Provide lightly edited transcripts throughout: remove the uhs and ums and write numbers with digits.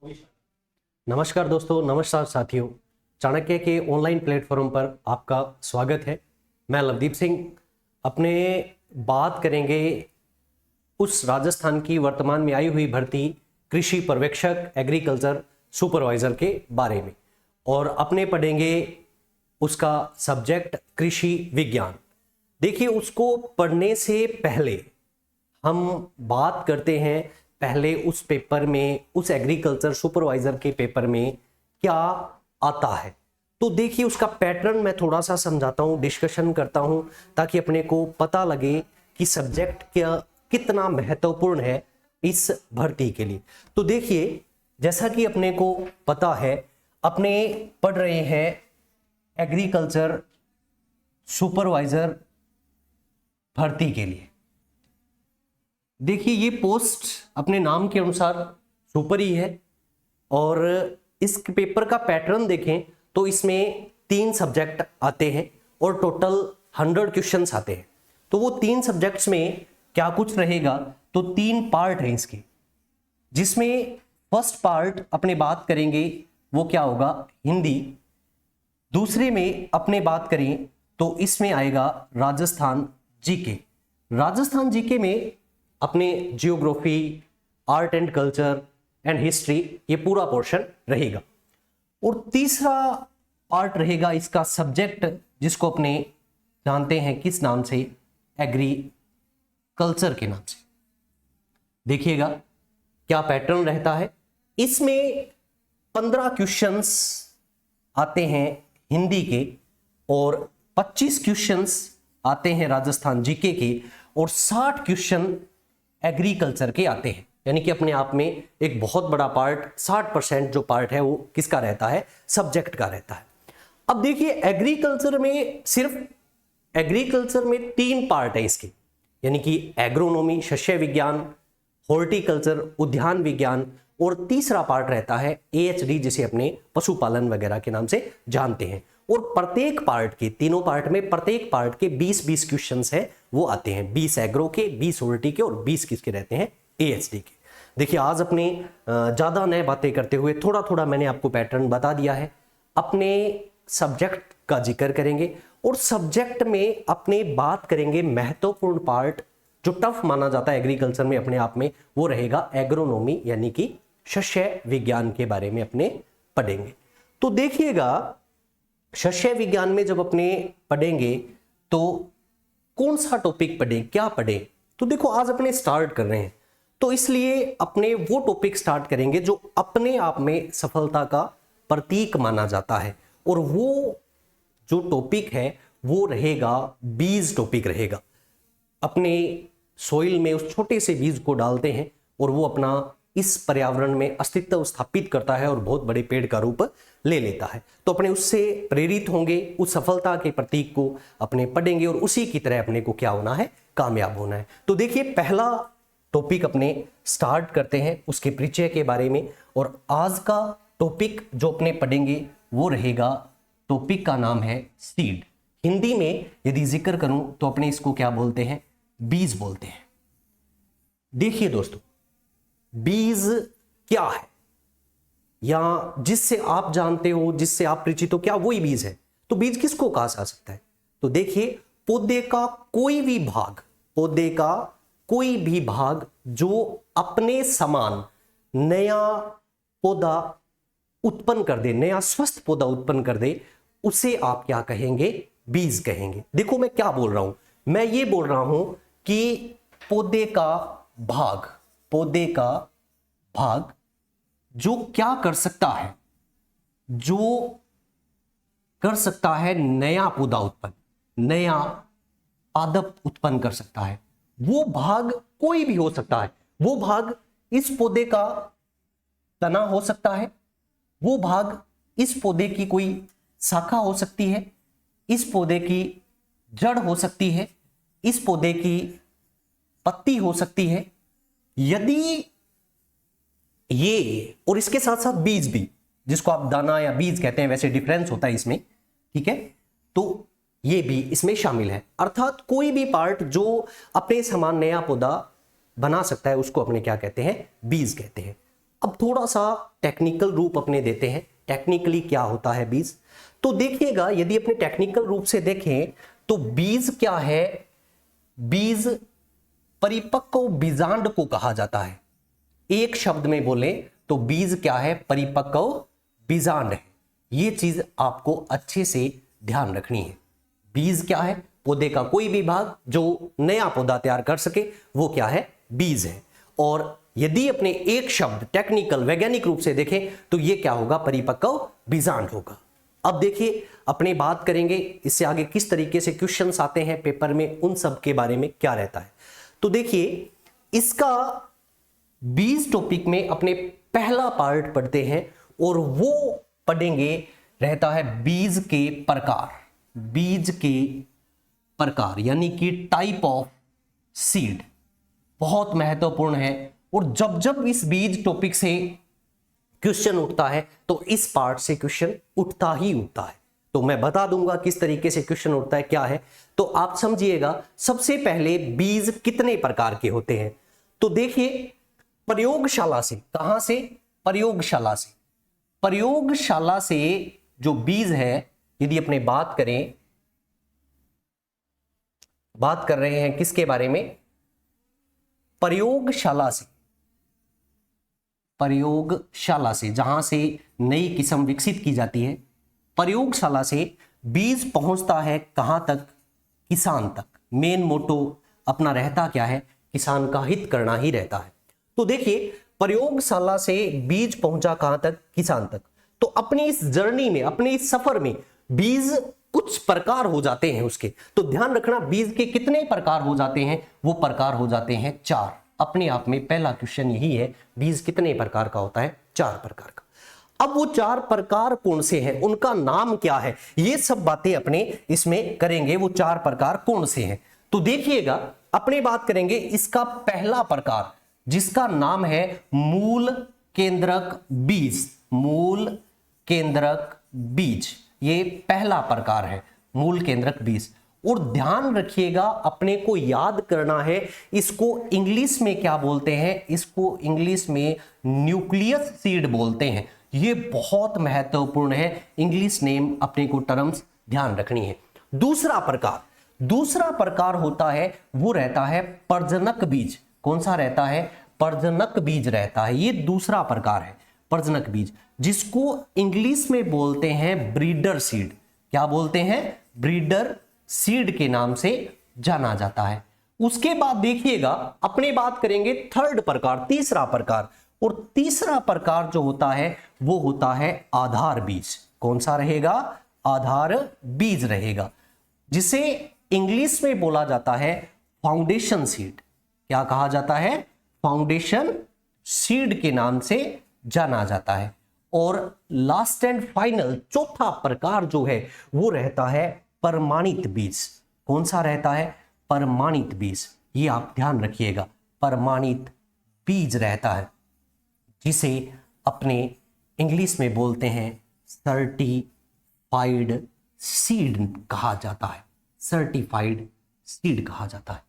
नमस्कार दोस्तों, नमस्कार साथियों। चाणक्य के ऑनलाइन प्लेटफॉर्म पर आपका स्वागत है। मैं लवदीप सिंह। अपने बात करेंगे उस राजस्थान की वर्तमान में आई हुई भर्ती कृषि पर्यवेक्षक एग्रीकल्चर सुपरवाइजर के बारे में, और अपने पढ़ेंगे उसका सब्जेक्ट कृषि विज्ञान। देखिए, उसको पढ़ने से पहले हम बात करते हैं पहले उस पेपर में, उस एग्रीकल्चर सुपरवाइजर के पेपर में क्या आता है। तो देखिए, उसका पैटर्न मैं थोड़ा सा समझाता हूँ, डिस्कशन करता हूँ, ताकि अपने को पता लगे कि सब्जेक्ट क्या कितना महत्वपूर्ण है इस भर्ती के लिए। तो देखिए, जैसा कि अपने को पता है, अपने पढ़ रहे हैं एग्रीकल्चर सुपरवाइजर भर्ती के लिए। देखिए, ये पोस्ट अपने नाम के अनुसार सुपर ही है, और इस पेपर का पैटर्न देखें तो इसमें 3 सब्जेक्ट आते हैं और टोटल 100 क्वेश्चंस आते हैं। तो वो 3 सब्जेक्ट्स में क्या कुछ रहेगा, तो 3 पार्ट हैं इसके, जिसमें फर्स्ट पार्ट अपने बात करेंगे वो क्या होगा, हिंदी। दूसरे में अपने बात करें तो इसमें आएगा राजस्थान जीके। राजस्थान जीके में अपने geography, art and culture and history, ये पूरा पोर्शन रहेगा। और तीसरा पार्ट रहेगा इसका सब्जेक्ट, जिसको अपने जानते हैं किस नाम से, एग्रीकल्चर के नाम से। देखिएगा क्या पैटर्न रहता है। इसमें 15 क्वेश्चंस आते हैं हिंदी के, और 25 क्वेश्चंस आते हैं राजस्थान जीके के, और 60 क्वेश्चन एग्रीकल्चर के आते हैं। यानी कि अपने आप में एक बहुत बड़ा पार्ट, 60% जो पार्ट है वो किसका रहता है, सब्जेक्ट का रहता है। अब देखिए, एग्रीकल्चर में सिर्फ एग्रीकल्चर में 3 पार्ट है इसके, यानी कि एग्रोनॉमी शस्य विज्ञान, हॉर्टिकल्चर उद्यान विज्ञान, और तीसरा पार्ट रहता है AHD, जिसे अपने पशुपालन वगैरह के नाम से जानते हैं। और प्रत्येक पार्ट के, तीनों पार्ट में प्रत्येक पार्ट के 20-20 क्वेश्चंस हैं वो आते हैं, 20 एग्रो के, 20 हॉर्टी के, और 20 किसके रहते हैं, AHD के। देखिए, आज अपने ज्यादा नए बातें करते हुए थोड़ा थोड़ा मैंने आपको पैटर्न बता दिया है। अपने सब्जेक्ट का जिक्र करेंगे, और सब्जेक्ट में अपने बात करेंगे महत्वपूर्ण पार्ट जो टफ माना जाता है एग्रीकल्चर में अपने आप में, वो रहेगा एग्रोनॉमी, यानी कि शस्य विज्ञान के बारे में अपने पढ़ेंगे। तो देखिएगा, शस्य विज्ञान में जब अपने पढ़ेंगे तो कौन सा टॉपिक पढ़े, क्या पढ़े। तो देखो, आज अपने स्टार्ट कर रहे हैं, तो इसलिए अपने वो टॉपिक स्टार्ट करेंगे जो अपने आप में सफलता का प्रतीक माना जाता है। और वो जो टॉपिक है वो रहेगा बीज टॉपिक रहेगा। अपने सोइल में उस छोटे से बीज को डालते हैं, और वो अपना इस पर्यावरण में अस्तित्व स्थापित करता है और बहुत बड़े पेड़ का रूप ले लेता है। तो अपने उससे प्रेरित होंगे, उस सफलता के प्रतीक को अपने पढ़ेंगे, और उसी की तरह अपने को क्या होना है, कामयाब होना है। तो देखिए, पहला टॉपिक अपने स्टार्ट करते हैं उसके परिचय के बारे में। और आज का टॉपिक जो अपने पढ़ेंगे वो रहेगा, टॉपिक का नाम है सीड। हिंदी में यदि जिक्र करूं तो अपने इसको क्या बोलते हैं, बीज बोलते हैं। देखिए दोस्तों, बीज क्या है, या जिससे आप जानते हो, जिससे आप परिचित हो, क्या वही बीज है। तो बीज किसको कहा जा सकता है, तो देखिए, पौधे का कोई भी भाग, पौधे का कोई भी भाग जो अपने समान नया पौधा उत्पन्न कर दे, नया स्वस्थ पौधा उत्पन्न कर दे, उसे आप क्या कहेंगे, बीज कहेंगे। देखो, मैं क्या बोल रहा हूं, मैं ये बोल रहा हूं कि पौधे का भाग, पौधे का भाग जो क्या कर सकता है, जो कर सकता है नया पौधा उत्पन्न, नया पादप उत्पन्न कर सकता है। वो भाग कोई भी हो सकता है। वो भाग इस पौधे का तना हो सकता है, वो भाग इस पौधे की कोई शाखा हो सकती है, इस पौधे की जड़ हो सकती है, इस पौधे की पत्ती हो सकती है। यदि ये, और इसके साथ साथ बीज भी, जिसको आप दाना या बीज कहते हैं, वैसे डिफरेंस होता है इसमें, ठीक है। तो ये भी इसमें शामिल है। अर्थात कोई भी पार्ट जो अपने समान नया पौधा बना सकता है उसको अपने क्या कहते हैं, बीज कहते हैं। अब थोड़ा सा टेक्निकल रूप अपने देते हैं, टेक्निकली क्या होता है बीज। तो देखिएगा, यदि अपने टेक्निकल रूप से देखें तो बीज क्या है, बीज परिपक्व बीजांड को कहा जाता है। एक शब्द में बोले तो बीज क्या है, परिपक्व बीजांड है। ये चीज आपको अच्छे से ध्यान रखनी है। बीज क्या है, पौधे का कोई भी भाग जो नया पौधा तैयार कर सके वो क्या है, बीज है। और यदि अपने एक शब्द टेक्निकल वैज्ञानिक रूप से देखें तो ये क्या होगा, परिपक्व बीजांड होगा। अब देखिए अपने बात करेंगे इससे आगे किस तरीके से क्वेश्चंस आते हैं पेपर में, उन सब के बारे में क्या रहता है। तो देखिए इसका बीज टॉपिक में अपने पहला पार्ट पढ़ते हैं और वो पढ़ेंगे रहता है बीज के प्रकार। बीज के प्रकार यानी कि टाइप ऑफ सीड बहुत महत्वपूर्ण है। और जब जब इस बीज टॉपिक से क्वेश्चन उठता है तो इस पार्ट से क्वेश्चन उठता ही उठता है। तो मैं बता दूंगा किस तरीके से क्वेश्चन उठता है, क्या है, तो आप समझिएगा। सबसे पहले बीज कितने प्रकार के होते हैं, तो देखिए प्रयोगशाला से, कहां से, प्रयोगशाला से, प्रयोगशाला से जो बीज है, यदि अपने बात करें, बात कर रहे हैं किसके बारे में, प्रयोगशाला से, प्रयोगशाला से जहां से नई किस्म विकसित की जाती है, प्रयोगशाला से बीज पहुंचता है कहां तक, किसान तक। मेन मोटो अपना रहता क्या है, किसान का हित करना ही रहता है। तो देखिए प्रयोगशाला से बीज पहुंचा कहां तक, किसान तक। तो अपनी इस जर्नी में, अपने इस सफर में बीज कुछ प्रकार हो जाते हैं उसके। तो ध्यान रखना बीज के कितने प्रकार हो जाते हैं, वो प्रकार हो जाते हैं 4। अपने आप में पहला क्वेश्चन यही है, बीज कितने प्रकार का होता है, 4 प्रकार का। अब वो 4 प्रकार कौन से हैं, उनका नाम क्या है, ये सब बातें अपने इसमें करेंगे। वो 4 प्रकार कौन से हैं, तो देखिएगा अपने बात करेंगे इसका पहला प्रकार जिसका नाम है मूल केंद्रक बीज। मूल केंद्रक बीज ये पहला प्रकार है, मूल केंद्रक बीज। और ध्यान रखिएगा अपने को याद करना है, इसको इंग्लिश में क्या बोलते हैं, इसको इंग्लिश में न्यूक्लियस सीड बोलते हैं। ये बहुत महत्वपूर्ण है, इंग्लिश नेम अपने को टर्म्स ध्यान रखनी है। दूसरा प्रकार होता है, वो रहता है प्रजनक बीज। कौन सा रहता है, प्रजनक बीज रहता है। ये दूसरा प्रकार है प्रजनक बीज, जिसको इंग्लिश में बोलते हैं ब्रीडर सीड। क्या बोलते हैं, ब्रीडर सीड के नाम से जाना जाता है। उसके बाद देखिएगा अपने बात करेंगे थर्ड प्रकार, तीसरा प्रकार। और तीसरा प्रकार जो होता है वो होता है आधार बीज। कौन सा रहेगा, आधार बीज रहेगा, जिसे इंग्लिश में बोला जाता है फाउंडेशन सीड। क्या कहा जाता है, फाउंडेशन सीड के नाम से जाना जाता है। और लास्ट एंड फाइनल चौथा प्रकार जो है वो रहता है प्रमाणित बीज। कौन सा रहता है, प्रमाणित बीज। ये आप ध्यान रखिएगा, प्रमाणित बीज रहता है, जिसे अपने इंग्लिश में बोलते हैं सर्टिफाइड सीड कहा जाता है। सर्टिफाइड सीड कहा जाता है।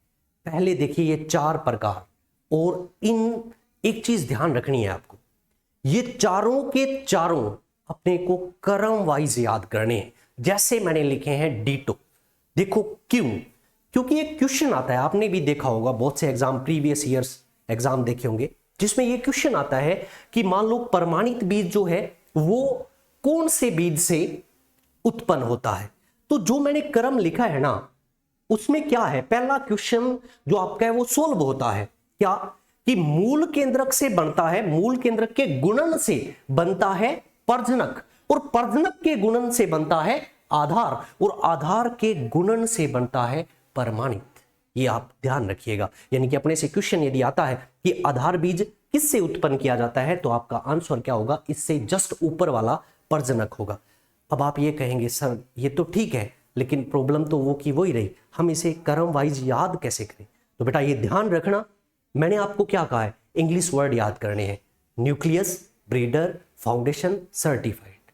पहले देखिए ये 4 प्रकार, और इन एक चीज ध्यान रखनी है आपको, ये चारों के चारों अपने को क्रम वाइज याद करने हैं। जैसे मैंने लिखे हैं डीटो। देखो क्यों, क्योंकि ये क्वेश्चन आता है, आपने भी देखा होगा बहुत से एग्जाम, प्रीवियस ईयर्स एग्जाम देखे होंगे, जिसमें ये क्वेश्चन आता है कि मान लो प्रमाणित बीज जो है वो कौन से बीज से उत्पन्न होता है। तो जो मैंने क्रम लिखा है ना, उसमें क्या है, पहला क्वेश्चन जो आपका है वो सोल्व होता है। क्या कि मूल केंद्रक से बनता है, मूल केंद्रक के गुणन से बनता है प्रजनक, और प्रजनक के गुणन से बनता है आधार, और आधार के गुणन से बनता है प्रमाणित। ये आप ध्यान रखिएगा। यानी कि अपने से क्वेश्चन यदि आता है कि आधार बीज किससे उत्पन्न किया जाता है, तो आपका आंसर क्या होगा, इससे जस्ट ऊपर वाला प्रजनक होगा। अब आप ये कहेंगे सर ये तो ठीक है, लेकिन प्रॉब्लम तो वो की वही रही, हम इसे क्रम वाइज याद कैसे करें। तो बेटा ये ध्यान रखना, मैंने आपको क्या कहा है, इंग्लिश वर्ड याद करने हैं, nucleus, breeder, foundation, certified.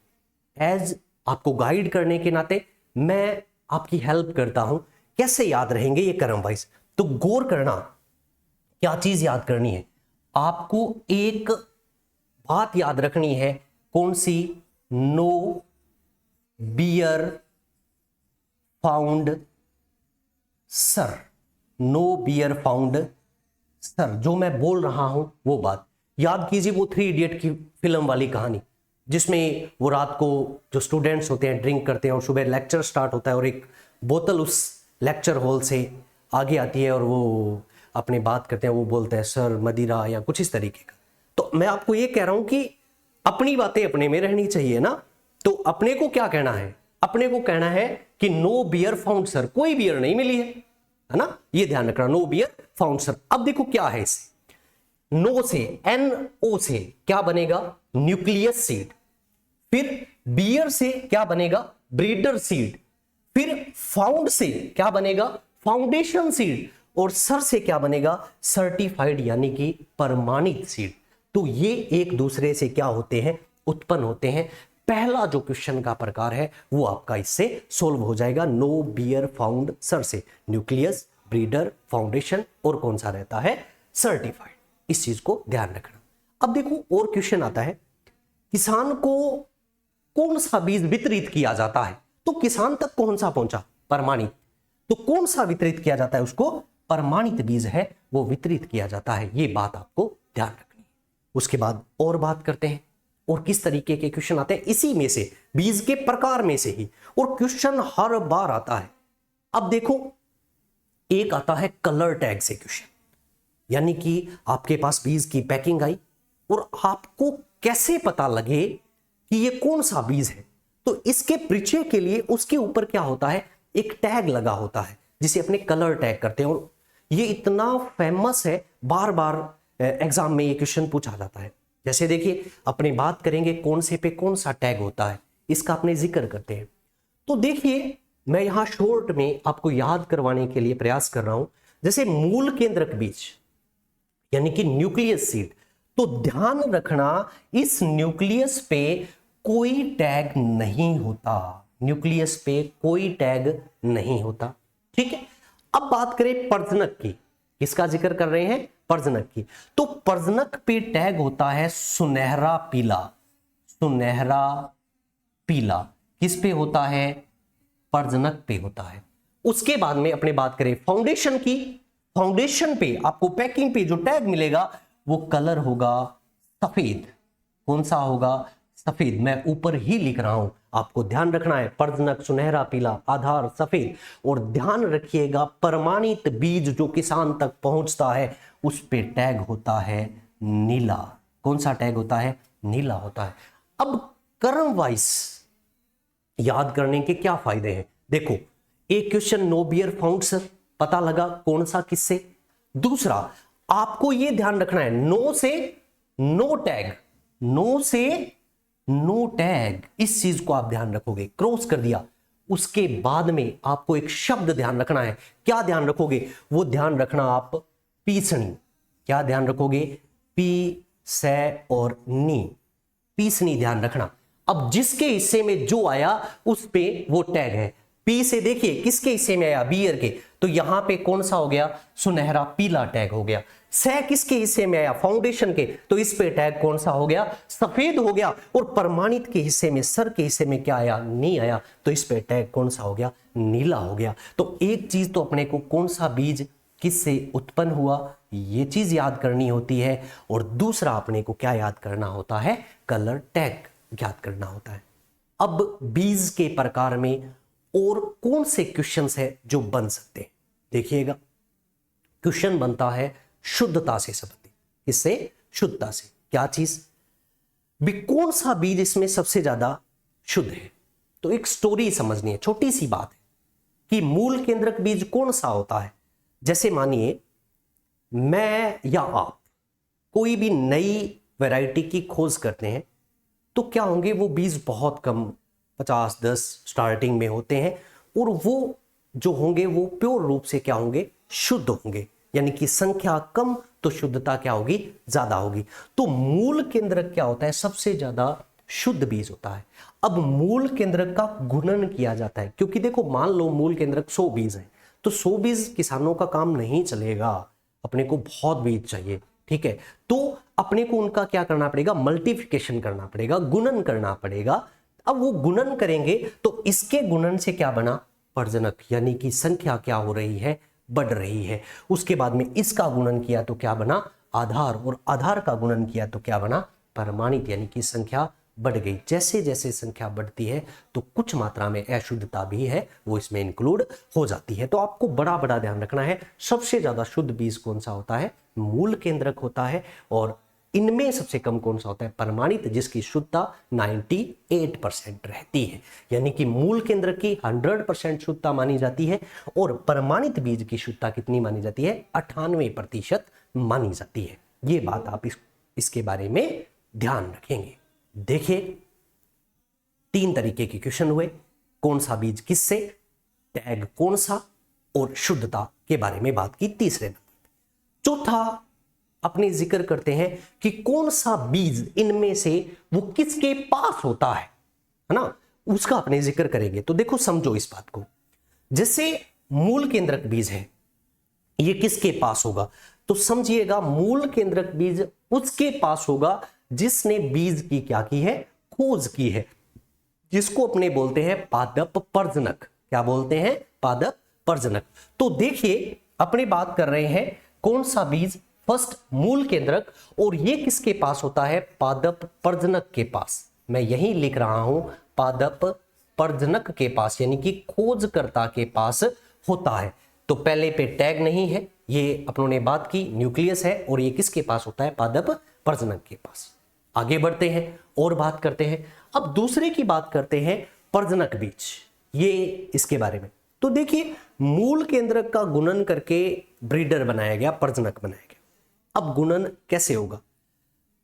As आपको गाइड करने के नाते मैं आपकी हेल्प करता हूं, कैसे याद रहेंगे ये क्रम वाइज। तो गौर करना, क्या चीज याद करनी है आपको, एक बात याद रखनी है, कौन सी? No bear found sir, no bear found sir, जो मैं बोल रहा हूं वो बात याद कीजिए। वो 3 इडियट की फिल्म वाली कहानी, जिसमें वो रात को जो स्टूडेंट्स होते हैं ड्रिंक करते हैं और सुबह लेक्चर स्टार्ट होता है और एक बोतल उस लेक्चर हॉल से आगे आती है और वो अपनी बात करते हैं, वो बोलते हैं सर मदिरा या कुछ इस तरीके का। तो मैं आपको ये कह रहा हूं कि अपनी बातें अपने में रहनी चाहिए ना। तो अपने को क्या कहना है? अपने को कहना है कि नो बियर फाउंड सर, कोई बियर नहीं मिली है ना, ये ध्यान रखना, नो बियर फाउंड सर। अब देखो क्या है इसे, नो से NO से क्या बनेगा? Nucleus seed. फिर बियर से क्या बनेगा? Breeder seed. फिर फाउंड से क्या बनेगा? Foundation seed. और सर से क्या बनेगा? सर्टिफाइड यानी कि प्रमाणित सीड। तो ये एक दूसरे से क्या होते हैं? उत्पन्न होते हैं। पहला जो क्वेश्चन का प्रकार है वो आपका इससे सोल्व हो जाएगा, नो बियर फाउंड सर से। न्यूक्लियस, ब्रीडर, फाउंडेशन और कौन सा रहता है? सर्टिफाइड। इस चीज को ध्यान रखना। अब देखो और क्वेश्चन आता है, किसान को कौन सा बीज वितरित किया जाता है? तो किसान तक कौन सा पहुंचा? प्रमाणित। तो कौन सा वितरित किया जाता है? उसको प्रमाणित बीज है वो वितरित किया जाता है। ये बात आपको ध्यान रखनी है। उसके बाद और बात करते हैं और किस तरीके के क्वेश्चन आते हैं इसी में से, बीज के प्रकार में से ही, और क्वेश्चन हर बार आता है। अब देखो एक आता है कलर टैग से क्वेश्चन, यानी कि आपके पास बीज की पैकिंग आई और आपको कैसे पता लगे कि ये कौन सा बीज है। तो इसके परिचय के लिए उसके ऊपर क्या होता है? एक टैग लगा होता है जिसे अपने कलर टैग करते हैं। और ये इतना फेमस है, बार बार एग्जाम में ये क्वेश्चन पूछा जाता है। जैसे देखिए अपनी बात करेंगे कौन से पे कौन सा टैग होता है, इसका अपने जिक्र करते हैं। तो देखिए मैं यहां शॉर्ट में आपको याद करवाने के लिए प्रयास कर रहा हूं। जैसे मूल केंद्रक बीज यानी कि न्यूक्लियस सीड, तो ध्यान रखना इस न्यूक्लियस पे कोई टैग नहीं होता, न्यूक्लियस पे कोई टैग नहीं होता। ठीक है, अब बात करें प्रजनक की, किसका जिक्र कर रहे हैं? प्रजनक की। तो प्रजनक पे टैग होता है सुनहरा पीला, सुनहरा पीला किस पे होता है? प्रजनक पे होता है। उसके बाद में अपने बात करें फाउंडेशन की, फाउंडेशन पे आपको पैकिंग पे जो टैग मिलेगा वो कलर होगा सफेद। कौन सा होगा? सफेद। मैं ऊपर ही लिख रहा हूं, आपको ध्यान रखना है, प्रजनक सुनहरा पीला, आधार सफेद। और ध्यान रखिएगा प्रमाणित बीज जो किसान तक पहुंचता है उस पे टैग होता है नीला। कौन सा टैग होता है? नीला होता है। अब क्रम वाइज याद करने के क्या फायदे हैं? देखो एक question no bear found sir, पता लगा कौन सा किससे। दूसरा आपको यह ध्यान रखना है नो से नो टैग, नो से नो टैग, इस चीज को आप ध्यान रखोगे। क्रॉस कर दिया, उसके बाद में आपको एक शब्द ध्यान रखना है। क्या ध्यान रखोगे? वो ध्यान रखना आप पीसनी। क्या ध्यान रखोगे? पी से और नी, पीसनी ध्यान रखना। अब जिसके हिस्से में जो आया उस पे वो टैग है। पी से देखिए किसके हिस्से में आया? बियर के, तो यहां पे कौन सा हो गया? सुनहरा पीला टैग हो गया। से किसके हिस्से में आया? फाउंडेशन के, तो इस पे टैग कौन सा हो गया? सफेद हो गया। और प्रमाणित के हिस्से में, सर के हिस्से में क्या आया? नी आया, तो इस पे टैग कौन सा हो गया? नीला हो गया। तो एक चीज तो अपने को कौन सा बीज किससे उत्पन्न हुआ ये चीज याद करनी होती है, और दूसरा अपने को क्या याद करना होता है? कलर टैग याद करना होता है। अब बीज के प्रकार में और कौन से क्वेश्चंस है जो बन सकते हैं? देखिएगा क्वेश्चन बनता है शुद्धता से संबंधित। किससे? शुद्धता से। क्या चीज भी, कौन सा बीज इसमें सबसे ज्यादा शुद्ध है? तो एक स्टोरी समझनी है, छोटी सी बात है कि मूल केंद्रक बीज कौन सा होता है। जैसे मानिए मैं या आप कोई भी नई वैरायटी की खोज करते हैं, तो क्या होंगे? वो बीज बहुत कम, 50-10 स्टार्टिंग में होते हैं, और वो जो होंगे वो प्योर रूप से क्या होंगे? शुद्ध होंगे। यानी कि संख्या कम तो शुद्धता क्या होगी? ज्यादा होगी। तो मूल केंद्रक क्या होता है? सबसे ज्यादा शुद्ध बीज होता है। अब मूल केंद्रक का गुणन किया जाता है, क्योंकि देखो मान लो मूल केंद्रक 100 बीज है, तो 100 बीज किसानों का काम नहीं चलेगा, अपने को बहुत बीज चाहिए। ठीक है, तो अपने को उनका क्या करना पड़ेगा, मल्टीप्लिकेशन करना पड़ेगा, गुणन करना पड़ेगा। अब वो गुणन करेंगे तो इसके गुणन से क्या बना, प्रजनक, यानी कि संख्या क्या हो रही है, बढ़ रही है। उसके बाद में इसका गुणन किया तो क्या बना, आधार, और आधार का गुणन किया तो क्या बना, परमाणित, यानी कि संख्या बढ़ गई। जैसे जैसे संख्या बढ़ती है तो कुछ मात्रा में अशुद्धता भी है वो इसमें इंक्लूड हो जाती है। तो आपको बड़ा बड़ा ध्यान रखना है, सबसे ज्यादा शुद्ध बीज कौन सा होता है, मूल केंद्रक होता है, और इनमें सबसे कम कौन सा होता है, परमाणित, जिसकी शुद्धता 98% रहती है। यानी कि मूल केंद्र की 100% शुद्धता मानी जाती है और परमाणित बीज की शुद्धता कितनी मानी जाती है, 98% मानी जाती है। ये बात आप इसके बारे में ध्यान रखेंगे। देखिए, 3 तरीके के क्वेश्चन हुए, कौन सा बीज किससे, टैग कौन सा, और शुद्धता के बारे में बात की तीसरे नंबर। चौथा अपने जिक्र करते हैं कि कौन सा बीज इनमें से वो किसके पास होता है ना, उसका अपने जिक्र करेंगे। तो देखो, समझो इस बात को, जैसे मूल केंद्रक बीज है, ये किसके पास होगा, तो समझिएगा मूल केंद्रक बीज उसके पास होगा जिसने बीज की क्या की है, खोज की है, जिसको अपने बोलते हैं पादप प्रजनक। क्या बोलते हैं, पादप प्रजनक। तो देखिए, अपने बात कर रहे हैं कौन सा बीज, फर्स्ट मूल केंद्रक, और ये किसके पास होता है, पादप प्रजनक के पास। मैं यही लिख रहा हूं, पादप प्रजनक के पास, यानी कि खोजकर्ता के पास होता है। तो पहले पे टैग नहीं है, ये अपनों ने बात की, न्यूक्लियस है, और ये किसके पास होता है, पादप प्रजनक के पास। आगे बढ़ते हैं और बात करते हैं। अब दूसरे की बात करते हैं, प्रजनक बीज, ये इसके बारे में। तो देखिए, मूल केंद्रक का गुणन करके ब्रीडर बनाया गया, प्रजनक बनाया गया। अब गुणन कैसे होगा,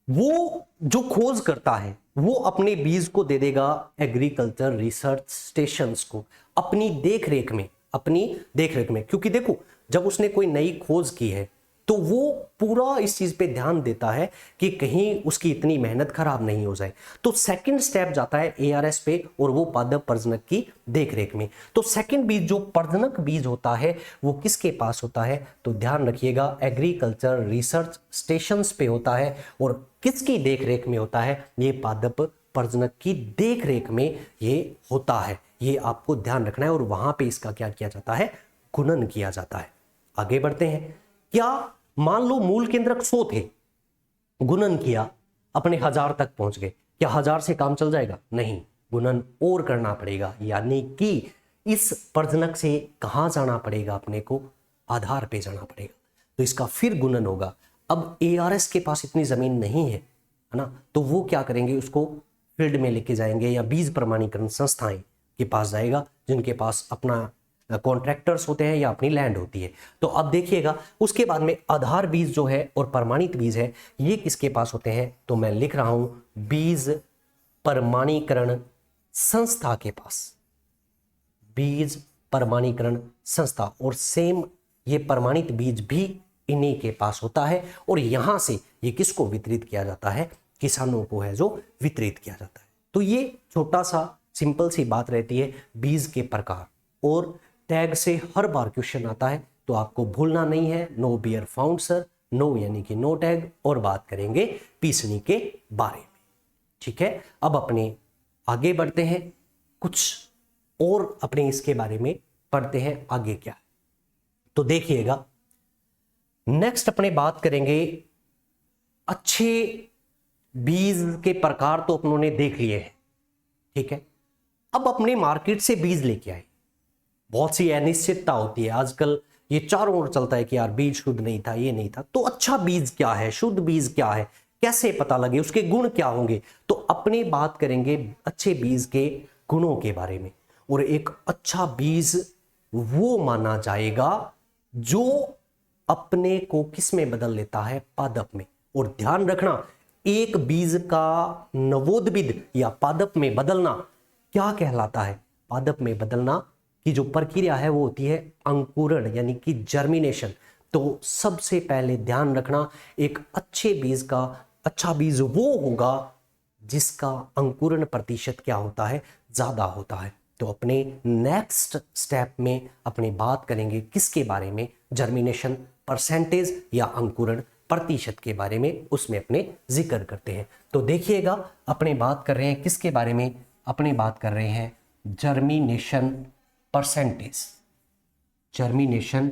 वो जो खोज करता है वो अपने बीज को दे देगा एग्रीकल्चर रिसर्च स्टेशंस को, अपनी देखरेख में, क्योंकि देखो, जब उसने कोई नई खोज की है तो वो पूरा इस चीज पे ध्यान देता है कि कहीं उसकी इतनी मेहनत खराब नहीं हो जाए। तो सेकंड स्टेप जाता है ARS पे, और वो पादप प्रजनक की देखरेख में। तो सेकंड बीज, जो प्रजनक बीज होता है, वो किसके पास होता है, तो ध्यान रखिएगा, एग्रीकल्चर रिसर्च स्टेशंस पे होता है। और किसकी देखरेख में होता है, ये पादप प्रजनक की देखरेख में ये होता है। ये आपको ध्यान रखना है, और वहां पे इसका क्या किया जाता है, गुणन किया जाता है। आगे बढ़ते हैं। क्या मान लो मूल केंद्रक 100 थे, गुणन किया, अपने 1000 तक पहुंच गए, क्या 1000 से काम चल जाएगा, नहीं, गुणन और करना पड़ेगा। यानी कि इस प्रजनक से कहां जाना पड़ेगा, अपने को आधार पे जाना पड़ेगा, तो इसका फिर गुणन होगा। अब ARS के पास इतनी जमीन नहीं है ना, तो वो क्या करेंगे, उसको फील्ड में लेके जाएंगे, या बीज प्रमाणीकरण संस्थाएं के पास जाएगा, जिनके पास अपना कॉन्ट्रैक्टर्स होते हैं या अपनी लैंड होती है। तो अब देखिएगा, उसके बाद में आधार बीज जो है और प्रमाणित बीज है, ये किसके पास होते हैं, तो मैं लिख रहा हूं, बीज प्रमाणीकरण संस्था के पास, बीज प्रमाणीकरण संस्था। और सेम ये प्रमाणित बीज भी इन्हीं के पास होता है, और यहां से ये किसको वितरित किया जाता है, किसानों को है जो वितरित किया जाता है। तो ये छोटा सा सिंपल सी बात रहती है बीज के प्रकार। और टैग से हर बार क्वेश्चन आता है, तो आपको भूलना नहीं है, no bear found sir, no यानी कि नो टैग, और बात करेंगे पीसनी के बारे में। ठीक है, अब अपने आगे बढ़ते हैं, कुछ और अपने इसके बारे में पढ़ते हैं आगे क्या है। तो देखिएगा, नेक्स्ट अपने बात करेंगे, अच्छे बीज के प्रकार तो अपनों ने देख लिए हैं, ठीक है। अब अपने मार्केट से बीज लेके आए, बहुत सी अनिश्चितता होती है आजकल, ये चारों ओर चलता है कि यार बीज शुद्ध नहीं था, ये नहीं था। तो अच्छा बीज क्या है, शुद्ध बीज क्या है, कैसे पता लगे, उसके गुण क्या होंगे, तो अपनी बात करेंगे अच्छे बीज के गुणों के बारे में। और एक अच्छा बीज वो माना जाएगा जो अपने को किस में बदल लेता है, पादप में। और ध्यान रखना, एक बीज का नवोद्भिद या पादप में बदलना क्या कहलाता है, पादप में बदलना की जो प्रक्रिया है वो होती है अंकुरण, यानी कि जर्मिनेशन। तो सबसे पहले ध्यान रखना, एक अच्छे बीज का, अच्छा बीज वो होगा जिसका अंकुरण प्रतिशत क्या होता है, ज्यादा होता है। तो अपने नेक्स्ट स्टेप में अपनी बात करेंगे किसके बारे में, जर्मिनेशन परसेंटेज या अंकुरण प्रतिशत के बारे में उसमें अपने जिक्र करते हैं। तो देखिएगा अपने बात कर रहे हैं किसके बारे में, अपने बात कर रहे हैं जर्मिनेशन परसेंटेज, जर्मिनेशन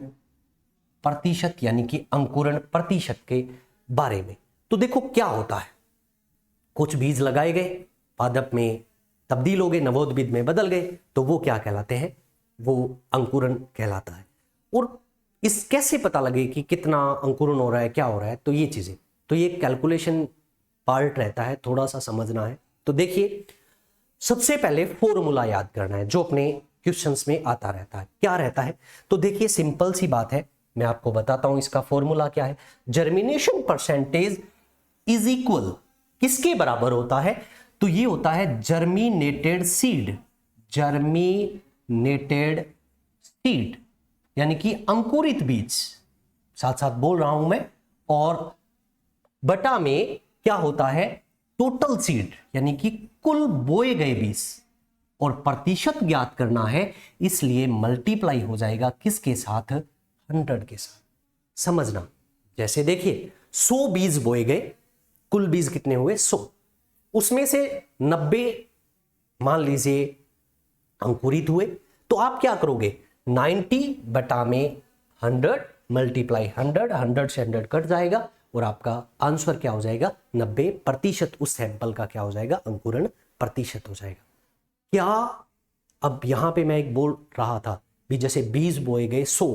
प्रतिशत यानी कि अंकुरण प्रतिशत के बारे में। तो देखो क्या होता है, कुछ बीज लगाए गए, पादप में तब्दील हो गए, नवोद्भिद में बदल गए, तो वो क्या कहलाते हैं, वो अंकुरण कहलाता है। और इस कैसे पता लगे कि कितना अंकुरण हो रहा है, क्या हो रहा है, तो ये चीजें, तो ये कैलकुलेशन पार्ट रहता है, थोड़ा सा समझना है। तो देखिए सबसे पहले फॉर्मूला याद करना है जो अपने क्वेश्चंस में आता रहता है। क्या रहता है, तो देखिए सिंपल सी बात है, मैं आपको बताता हूं इसका फॉर्मूला क्या है। जर्मिनेशन परसेंटेज इज इक्वल किसके बराबर होता है, तो ये होता है जर्मिनेटेड सीड, जर्मिनेटेड सीड यानी कि अंकुरित बीज, साथ साथ बोल रहा हूं मैं, और बटा में क्या होता है टोटल सीड यानी कि कुल बोए गए बीज, और प्रतिशत ज्ञात करना है इसलिए मल्टीप्लाई हो जाएगा किसके साथ, 100 के साथ। समझना, जैसे देखिए 100 बीज बोए गए, कुल बीज कितने हुए 100, उसमें से 90 मान लीजिए अंकुरित हुए, तो आप क्या करोगे 90 बटा में 100 मल्टीप्लाई 100 से 100 कट जाएगा और आपका आंसर क्या हो जाएगा 90%, उस सैंपल का क्या हो जाएगा अंकुरण प्रतिशत हो जाएगा। क्या अब यहां पे मैं एक बोल रहा था भी जैसे बीज बोए गए 100,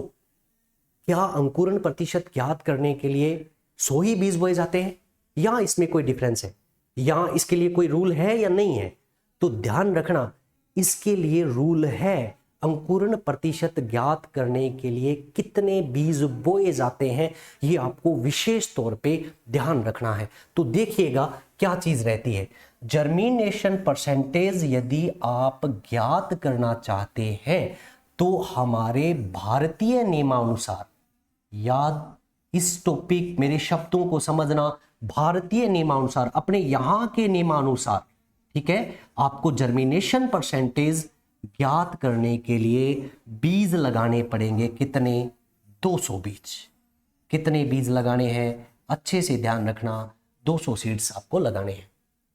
क्या अंकुरण प्रतिशत ज्ञात करने के लिए 100 ही बीज बोए जाते हैं या इसमें कोई डिफरेंस है, या इसके लिए कोई रूल है या नहीं है, तो ध्यान रखना इसके लिए रूल है। अंकुरण प्रतिशत ज्ञात करने के लिए कितने बीज बोए जाते हैं ये आपको विशेष तौर पे ध्यान रखना है। तो देखिएगा क्या चीज रहती है, जर्मिनेशन परसेंटेज यदि आप ज्ञात करना चाहते हैं तो हमारे भारतीय नियमानुसार, याद इस टॉपिक मेरे शब्दों को समझना, भारतीय नियमानुसार अपने यहां के नियमानुसार, ठीक है, आपको जर्मिनेशन परसेंटेज ज्ञात करने के लिए बीज लगाने पड़ेंगे कितने, 200 बीज। कितने बीज लगाने हैं अच्छे से ध्यान रखना, 200 सीड्स आपको लगाने हैं।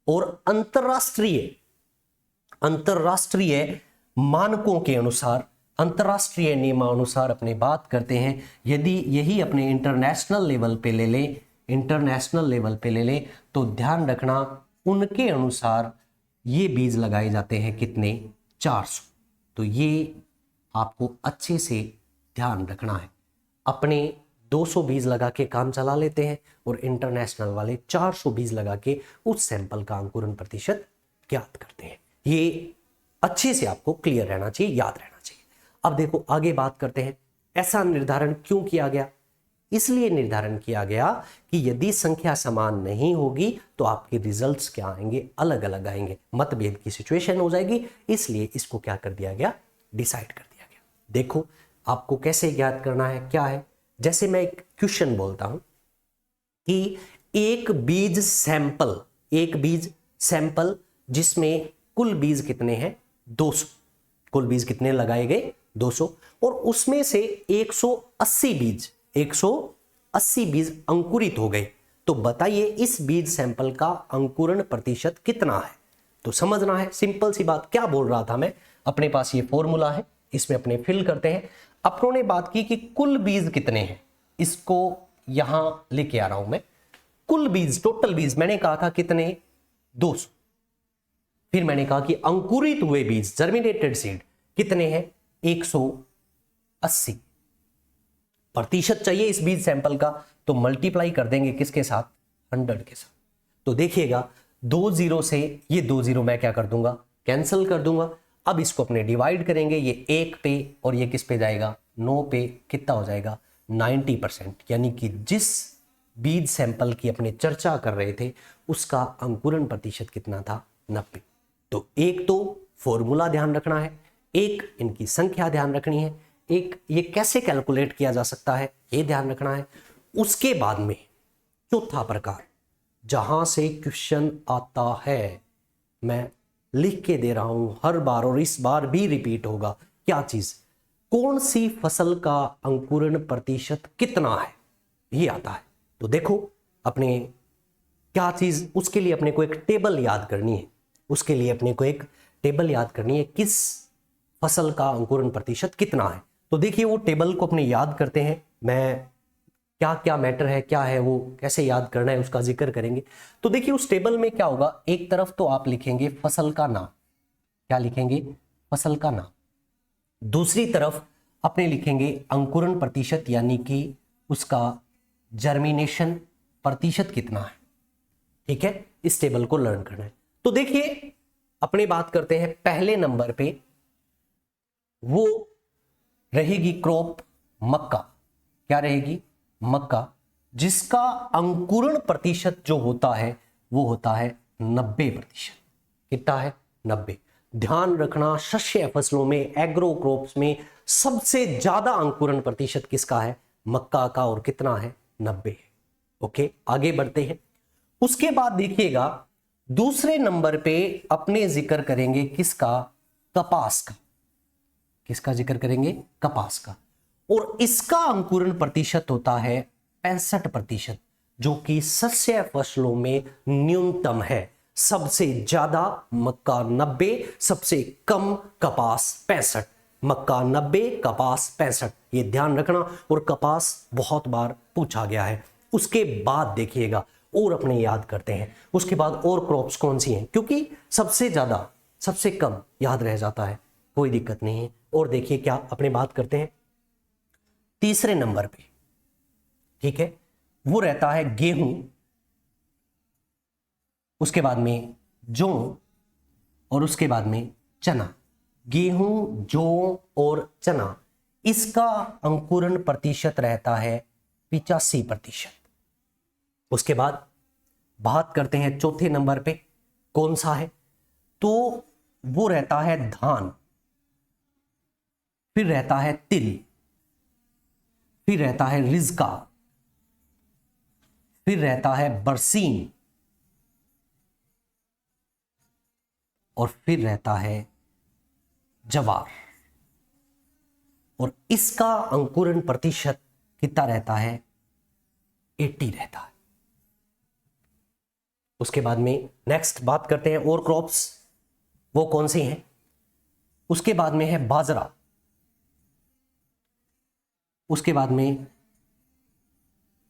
और अंतरराष्ट्रीय मानकों के अनुसार, अंतरराष्ट्रीय नियमानुसार अपने बात करते हैं, यदि यही अपने इंटरनेशनल लेवल पे ले लें, इंटरनेशनल लेवल पे ले लें तो ध्यान रखना उनके अनुसार ये बीज लगाए जाते हैं कितने, 400। तो ये आपको अच्छे से ध्यान रखना है। अपने 200 बीज लगा के काम चला लेते हैं और इंटरनेशनल वाले 400 बीज लगा के उस सैंपल का अंकुरण प्रतिशत ज्ञात करते हैं। ये अच्छे से आपको क्लियर रहना चाहिए, याद रहना चाहिए। अब देखो आगे बात करते हैं, ऐसा निर्धारण क्यों किया गया, इसलिए निर्धारण किया गया कि यदि संख्या समान नहीं होगी तो आपके रिजल्ट्स क्या आएंगे, अलग अलग आएंगे, मतभेद की सिचुएशन हो जाएगी, इसलिए इसको क्या कर दिया गया, डिसाइड कर दिया गया। देखो आपको कैसे ज्ञात करना है, क्या है, जैसे मैं एक क्वेश्चन बोलता हूं कि एक बीज सैंपल जिसमें कुल बीज कितने हैं 200, कुल बीज कितने लगाए गए 200, और उसमें से 180 बीज अंकुरित हो गए, तो बताइए इस बीज सैंपल का अंकुरण प्रतिशत कितना है। तो समझना है, सिंपल सी बात, क्या बोल रहा था मैं, अपने पास ये फॉर्मूला है, इसमें अपने फिल करते हैं। अपनों ने बात की कि कुल बीज कितने हैं, इसको यहां लेके आ रहा हूं मैं, कुल बीज टोटल बीज मैंने कहा था कितने 200, फिर मैंने कहा कि अंकुरित हुए बीज जर्मिनेटेड सीड कितने हैं 180, प्रतिशत चाहिए इस बीज सैंपल का, तो मल्टीप्लाई कर देंगे किसके साथ, 100 के साथ। तो देखिएगा 2 0 से ये 2 0 मैं क्या कर दूंगा, कैंसिल कर दूंगा। अब इसको अपने डिवाइड करेंगे, ये 1 पे और ये किस पे जाएगा 9 पे, कितना हो जाएगा 90%, यानी कि जिस बीज सैंपल की अपने चर्चा कर रहे थे उसका अंकुरण प्रतिशत कितना था 90। तो एक तो फॉर्मूला ध्यान रखना है, एक इनकी संख्या ध्यान रखनी है, एक ये कैसे कैलकुलेट किया जा सकता है ये ध्यान रखना है। उसके बाद में चौथा प्रकार जहां से क्वेश्चन आता है, मैं लिख के दे रहा हूं हर बार और इस बार भी रिपीट होगा, क्या चीज, कौन सी फसल का अंकुरण प्रतिशत कितना है, ये आता है। तो देखो अपने क्या चीज, उसके लिए अपने को एक टेबल याद करनी है, उसके लिए अपने को एक टेबल याद करनी है, किस फसल का अंकुरण प्रतिशत कितना है। तो देखिए वो टेबल को अपने याद करते हैं, मैं क्या क्या मैटर है, क्या है वो, कैसे याद करना है उसका जिक्र करेंगे। तो देखिए उस टेबल में क्या होगा, एक तरफ तो आप लिखेंगे फसल का नाम, क्या लिखेंगे, फसल का नाम। दूसरी तरफ अपने लिखेंगे अंकुरण प्रतिशत, यानी कि उसका जर्मिनेशन प्रतिशत कितना है। ठीक है, इस टेबल को लर्न करना है। तो देखिए अपने बात करते हैं पहले नंबर पे, वो रहेगी क्रॉप मक्का। क्या रहेगी, मक्का, जिसका अंकुरण प्रतिशत जो होता है वो होता है 90%। कितना है, 90। ध्यान रखना शस्य फसलों में, एग्रो क्रॉप्स में सबसे ज्यादा अंकुरण प्रतिशत किसका है, मक्का का, और कितना है, 90 है। ओके, आगे बढ़ते हैं। उसके बाद देखिएगा दूसरे नंबर पे अपने जिक्र करेंगे किसका, कपास का। किसका जिक्र करेंगे, कपास का, और इसका अंकुरण प्रतिशत होता है 65%, जो कि शस्य फसलों में न्यूनतम है। सबसे ज्यादा मक्का 90, सबसे कम कपास 65। मक्का 90, कपास 65, ये ध्यान रखना। और कपास बहुत बार पूछा गया है। उसके बाद देखिएगा और अपने याद करते हैं, उसके बाद और क्रॉप्स कौन सी हैं, क्योंकि सबसे ज्यादा सबसे कम याद रह जाता है, कोई दिक्कत नहीं है। और देखिए क्या अपने बात करते हैं तीसरे नंबर पे, ठीक है, वो रहता है गेहूं, उसके बाद में जौ, और उसके बाद में चना। गेहूं, जौ और चना, इसका अंकुरण प्रतिशत रहता है 85%। उसके बाद बात करते हैं चौथे नंबर पे, कौन सा है, तो वो रहता है धान, फिर रहता है तिल, फिर रहता है रिजका, फिर रहता है बरसीन, और फिर रहता है जवार। और इसका अंकुरण प्रतिशत कितना रहता है, 80 रहता है। उसके बाद में नेक्स्ट बात करते हैं और क्रॉप्स, वो कौन सी हैं। उसके बाद में है बाजरा, उसके बाद में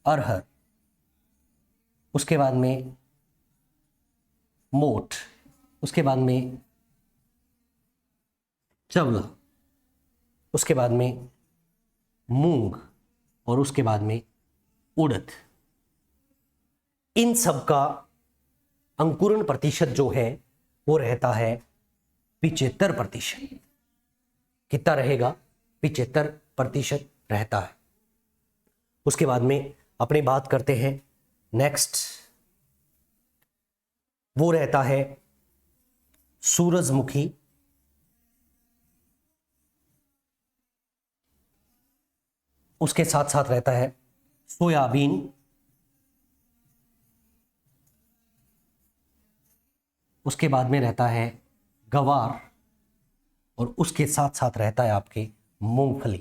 अरहर, उसके बाद में मोठ, उसके बाद में चवला, उसके बाद में मूंग, और उसके बाद में उड़द। इन सब का अंकुरण प्रतिशत जो है वो रहता है 75%। कितना रहेगा, 75% रहता है। उसके बाद में अपनी बात करते हैं नेक्स्ट, वो रहता है सूरजमुखी, उसके साथ साथ रहता है सोयाबीन, उसके बाद में रहता है गवार, और उसके साथ साथ रहता है आपके मूंगफली।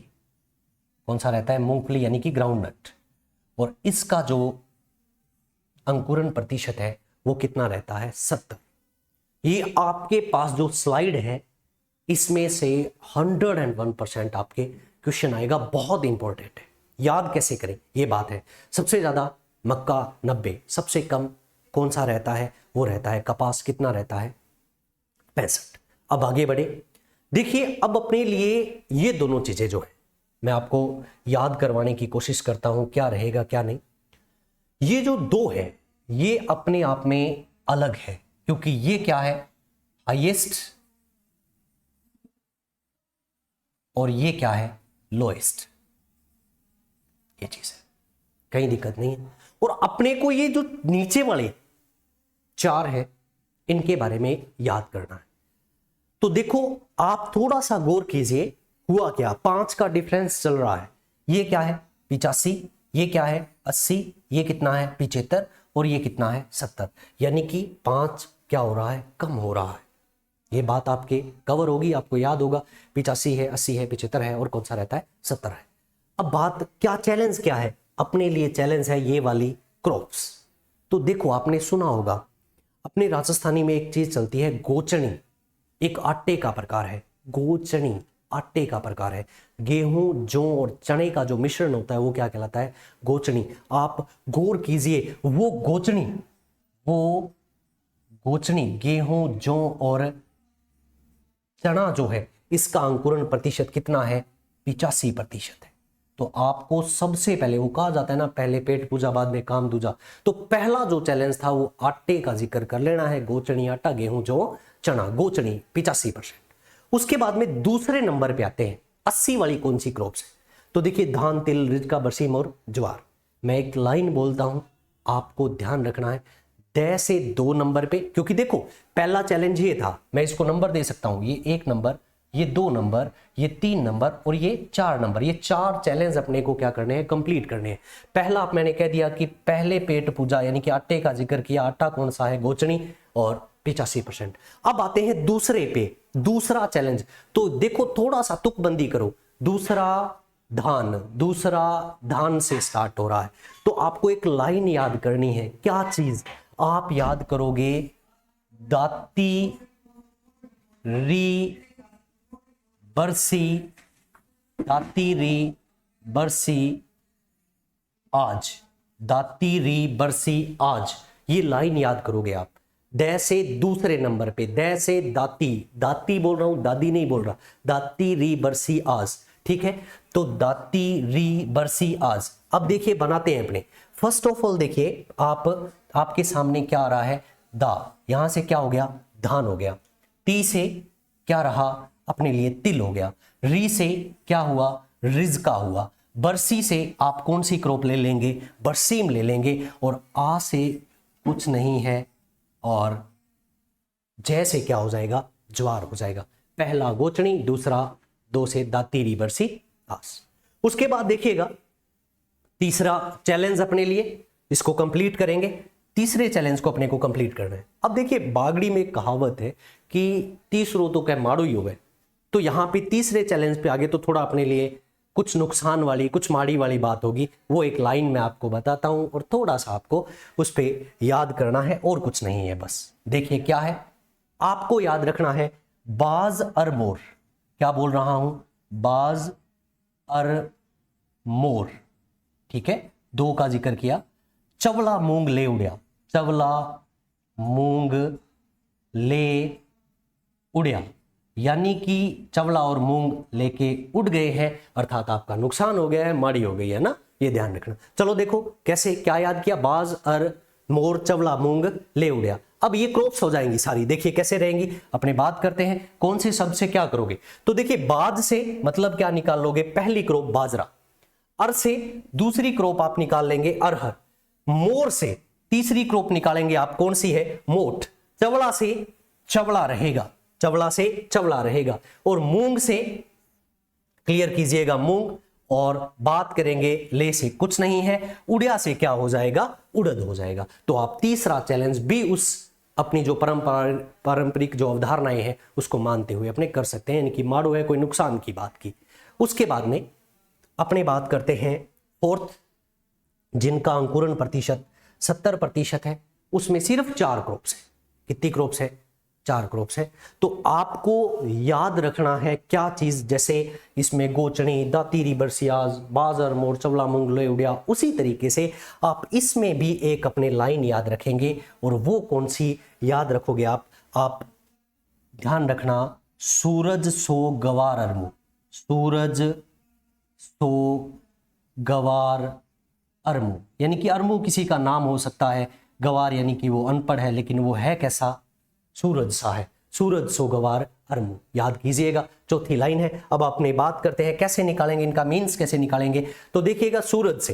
कौन सा रहता है, मूंगफली, यानी कि ग्राउंडनट। और इसका जो अंकुरण प्रतिशत है वो कितना रहता है, 70। ये आपके पास जो स्लाइड है इसमें से 101% आपके क्वेश्चन आएगा, बहुत इंपॉर्टेंट है। याद कैसे करें ये बात है। सबसे ज्यादा मक्का 90, सबसे कम कौन सा रहता है, वो रहता है कपास, कितना रहता है, 65। अब आगे बढ़े, देखिए अब अपने लिए ये दोनों चीजें जो है मैं आपको याद करवाने की कोशिश करता हूं, क्या रहेगा क्या नहीं। ये जो दो है ये अपने आप में अलग है, क्योंकि ये क्या है, हाईएस्ट, और ये क्या है, लोएस्ट। ये चीज है, कहीं दिक्कत नहीं है। और अपने को ये जो नीचे वाले 4 है इनके बारे में याद करना है। तो देखो आप थोड़ा सा गौर कीजिए, हुआ क्या, 5 का डिफरेंस चल रहा है। ये क्या है, 85, ये क्या है, 80, ये कितना है, 75, और ये कितना है, 70। यानी कि 5 क्या हो रहा है, कम हो रहा है। ये बात आपके कवर होगी, आपको याद होगा 85 है, 80 है, 75 है, और कौन सा रहता है, 70 है। अब बात क्या, चैलेंज क्या है अपने लिए, चैलेंज है ये वाली क्रॉप्स। तो देखो आपने सुना होगा अपने राजस्थानी में एक चीज चलती है गोचनी, एक आटे का प्रकार है। गोचनी आटे का प्रकार है। गेहूं, जौ और चने का जो मिश्रण होता है वो क्या कहलाता है? गोचनी। आप गौर कीजिए वो गोचनी गेहूं, जौ और चना जो है इसका अंकुरण प्रतिशत कितना है? 85% है। तो आपको सबसे पहले, वो कहा जाता है ना, पहले पेट पूजा बाद में काम दूजा, तो पहला जो चैलेंज था वो आटे का जिक्र कर लेना है। गोचनी आटा, गेहूं, जौ, चना, गोचनी 85%। उसके बाद में दूसरे नंबर पे आते हैं 80 वाली कौन सी क्रॉप्स है? तो देखिए धान, तिल, रिजका, बरसीम और ज्वार। मैं एक लाइन बोलता हूं, आपको ध्यान रखना है द से 2 नंबर पे, क्योंकि देखो पहला चैलेंज ये था, मैं इसको नंबर दे सकता हूं, ये 1 नंबर, ये 2 नंबर, ये 3 नंबर और ये 4 नंबर। ये 4 चैलेंज अपने को क्या करने हैं? कंप्लीट करने हैं। पहला मैंने कह दिया कि पहले पेट पूजा यानी कि आटे का जिक्र किया। आटा कौन सा है? गोचनी और 85%। अब आते हैं दूसरे पे, दूसरा चैलेंज। तो देखो थोड़ा सा तुकबंदी करो, दूसरा धान से स्टार्ट हो रहा है। तो आपको एक लाइन याद करनी है। क्या चीज आप याद करोगे? दाती री बरसी, दाती री बरसी आज, दाती री बरसी आज, ये लाइन याद करोगे आप। द से दूसरे नंबर पे, द से दाती बोल रहा हूं, दादी नहीं बोल रहा, दाती री बरसी आज, ठीक है? तो दाती री बरसी आज। अब देखिए बनाते हैं अपने। फर्स्ट ऑफ ऑल देखिए आपके सामने क्या आ रहा है? दा, यहां से क्या हो गया? धान हो गया। ती से क्या रहा? अपने लिए तिल हो गया। री से क्या हुआ? रिजका हुआ। बरसी से आप कौन सी क्रॉप ले लेंगे? बरसीम ले लेंगे। और आ से कुछ नहीं है, और जय से क्या हो जाएगा? ज्वार हो जाएगा। पहला गोचनी, दूसरा 2 से दाती री बरसी आस। उसके बाद देखिएगा तीसरा चैलेंज अपने लिए, इसको कंप्लीट करेंगे। तीसरे चैलेंज को अपने को कंप्लीट करना है। अब देखिए बागड़ी में एक कहावत है कि 30 रो तो कह माड़ो ही हो गए। तो यहां पे तीसरे चैलेंज पे आगे तो थोड़ा अपने लिए कुछ नुकसान वाली, कुछ माड़ी वाली बात होगी, वो एक लाइन में आपको बताता हूं और थोड़ा सा आपको उस पर याद करना है और कुछ नहीं है बस। देखिए क्या है आपको याद रखना है? बाज अर मोर। क्या बोल रहा हूं? बाज अर मोर, ठीक है? 2 का जिक्र किया। चवला मूंग ले उड़िया, चवला मूंग ले उड़िया, यानी कि चवला और मूंग लेके उड़ गए हैं, अर्थात आपका नुकसान हो गया है, माड़ी हो गई है ना, ये ध्यान रखना। चलो देखो कैसे, क्या याद किया? बाज अर मोर, चवला मूंग ले उड़िया। अब ये क्रॉप्स हो जाएंगी सारी, देखिए कैसे रहेंगी। अपने बात करते हैं कौन से शब्द से क्या करोगे। तो देखिए बाज से मतलब क्या निकाल लोगे? पहली क्रॉप बाजरा। अर से दूसरी क्रॉप आप निकाल लेंगे अरहर। मोर से तीसरी क्रॉप निकालेंगे आप, कौन सी है? मोठ। चवला से चवला रहेगा, चवला से चवला रहेगा। और मूंग से क्लियर कीजिएगा मूंग, और बात करेंगे ले से कुछ नहीं है, उड़िया से क्या हो जाएगा? उड़द हो जाएगा। तो आप तीसरा चैलेंज भी उस अपनी जो पारंपरिक जो अवधारणाएं हैं उसको मानते हुए अपने कर सकते हैं, यानी कि माड़ो है कोई नुकसान की बात की। उसके बाद में अपने बात करते हैं फोर्थ, जिनका अंकुरण प्रतिशत 70% है, उसमें सिर्फ 4 क्रॉप्स है। कितनी क्रॉप्स है? 4 क्रॉप्स है। तो आपको याद रखना है क्या चीज? जैसे इसमें गोचनी, दाती री बरसियाज, बाजर मोर, चवला मूंग ले उड़िया, उसी तरीके से आप इसमें भी एक अपने लाइन याद रखेंगे। और वो कौन सी याद रखोगे आप ध्यान रखना, सूरज सो गवार अरमू, सूरज सो गवार अरमू, यानी कि अरमू किसी का नाम हो सकता है, गवार यानी कि वो अनपढ़ है, लेकिन वो है कैसा? सूरज सा है। सूरज सो गवार अरमू, याद कीजिएगा, चौथी लाइन है। अब अपने बात करते हैं कैसे निकालेंगे, इनका मीन्स कैसे निकालेंगे। तो देखिएगा सूरज से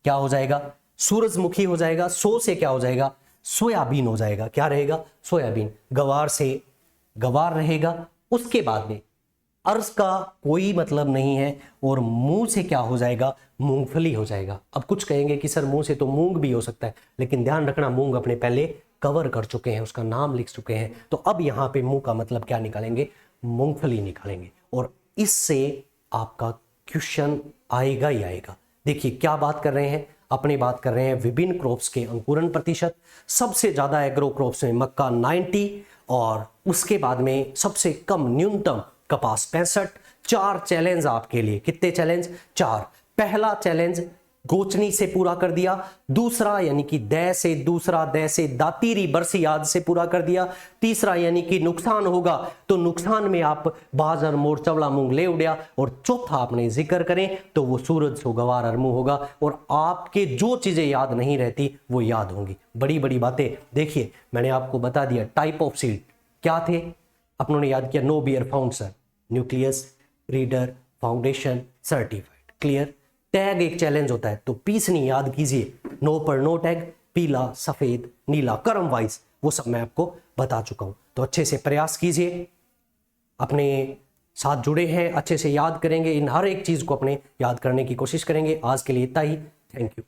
क्या हो जाएगा? सूरजमुखी हो जाएगा। सो से क्या हो जाएगा? सोयाबीन हो जाएगा। क्या रहेगा? सोयाबीन। गवार से गवार रहेगा। उसके बाद में अर्ज का कोई मतलब नहीं है, और मुंह से क्या हो जाएगा? मूंगफली हो जाएगा। अब कुछ कहेंगे कि सर मुंह से तो मूंग भी हो सकता है, लेकिन ध्यान रखना मूंग अपने पहले कवर कर चुके हैं, उसका नाम लिख चुके हैं। तो अब यहाँ पे मुंह का मतलब क्या निकालेंगे? मूंगफली निकालेंगे। और इससे आपका क्वेश्चन आएगा ही आएगा। देखिए क्या बात कर रहे हैं, अपनी बात कर रहे हैं विभिन्न क्रॉप्स के अंकुरण प्रतिशत। सबसे ज्यादा एग्रो क्रॉप्स में मक्का 90 और उसके बाद में सबसे कम न्यूनतम कपास 65। 4 चैलेंज आपके लिए, कितने चैलेंज? 4। पहला चैलेंज गोचनी से पूरा कर दिया, दूसरा यानी कि दै से, दूसरा दै से दातीरी बरसी आदि से पूरा कर दिया, तीसरा यानी कि नुकसान होगा तो नुकसान में आप बाजर मोर चवड़ा मूंग ले उड़िया, और चौथा आपने जिक्र करें तो वो सूरज सो गवार अरमू होगा। और आपके जो चीजें याद नहीं रहती वो याद होंगी। बड़ी बड़ी बातें। देखिए मैंने आपको बता दिया टाइप ऑफ सीड क्या थे, अपनों ने याद किया। No bear found sir, nucleus, reader, foundation, certified. Clear? Tag एक चैलेंज होता है तो पीस नहीं याद कीजिए, नो पर नो टैग, पीला, सफेद, नीला, क्रम वाइज, वो सब मैं आपको बता चुका हूं। तो अच्छे से प्रयास कीजिए, अपने साथ जुड़े हैं, अच्छे से याद करेंगे, इन हर एक चीज को अपने याद करने की कोशिश करेंगे। आज के लिए इतना ही। Thank you.